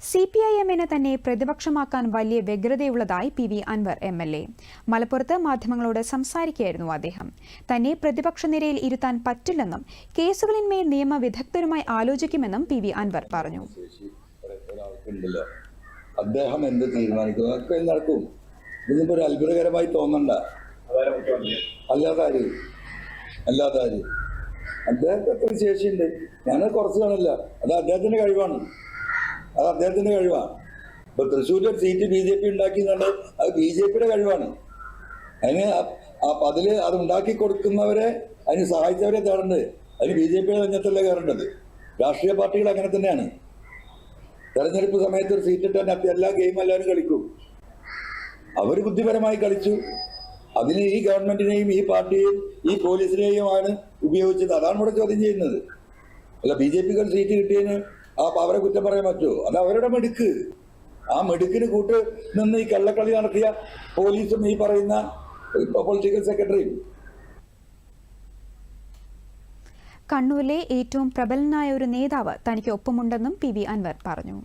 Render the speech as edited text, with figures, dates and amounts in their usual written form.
CPIM-നെ തന്നെ പ്രതിപക്ഷമാക്കാൻ വലിയ വ്യഗ്രതയുള്ളതായി PV Anwar MLA. മലപ്പുറത്ത് മാധ്യമങ്ങളോട് സംസാരിക്കുകയായിരുന്നു അദ്ദേഹം. തന്നെ പ്രതിപക്ഷ നിരയിൽ ഇരുത്താൻ പറ്റില്ലെന്നും കേസുകളിന്മേൽ നിയമവിദഗ്ധരുമായി ആലോചിക്കുമെന്നും PV അൻവർ പറഞ്ഞു. അദ്ദേഹം എന്ത് തീരുമാനിക്കും നടക്കും. ഇതിപ്പോ ഒരു അത്ഭുതകരമായി തോന്നണ്ട. അല്ലാതാര് അദ്ദേഹത്തിന് എത്ര ശേഷിയുണ്ട്? ഞാനത് കുറച്ച് കാണില്ല. അത് അദ്ദേഹത്തിന്റെ കഴിവാണ്. ഇപ്പൊ തൃശ്ശൂരിൽ സീറ്റ് BJP ഉണ്ടാക്കി എന്നുള്ളത് അത് BJPയുടെ കഴിവാണ്. അതിന് അതില് അത് ഉണ്ടാക്കി കൊടുക്കുന്നവരെ, അതിന് സഹായിച്ചവരെ തേടേണ്ടത്. അതിന് BJPയുടെ രംഗത്തല്ലേ കയറേണ്ടത്. രാഷ്ട്രീയ പാർട്ടികൾ അങ്ങനെ തന്നെയാണ്. തെരഞ്ഞെടുപ്പ് സമയത്ത് ഒരു സീറ്റ് ഇട്ടാൽ എല്ലാ ഗെയിം എല്ലാവരും കളിക്കും. അവർ ബുദ്ധിപരമായി കളിച്ചു. അതിന് ഈ ഗവൺമെന്റിനെയും ഈ പാർട്ടിയെയും ഈ പോലീസിനെയും ആണ് ഉപയോഗിച്ചത്. അതാണ് ഇവിടെ ചോദ്യം ചെയ്യുന്നത്. അല്ല BJPക്ക് ഒരു സീറ്റ് കിട്ടിയതിന് അവരെ കുറ്റം പറയാൻ പറ്റുമോ? അത് അവരുടെ മെടുക്ക്. ആ മെടുക്കിന് കൂട്ട് നിന്ന് ഈ കള്ളക്കളി നടത്തിയ പോലീസും ഈ പറയുന്ന പൊളിറ്റിക്കൽ സെക്രട്ടറിയും. കണ്ണൂരിലെ ഏറ്റവും പ്രബലനായ ഒരു നേതാവ് തനിക്ക് ഒപ്പമുണ്ടെന്നും PV അൻവർ പറഞ്ഞു.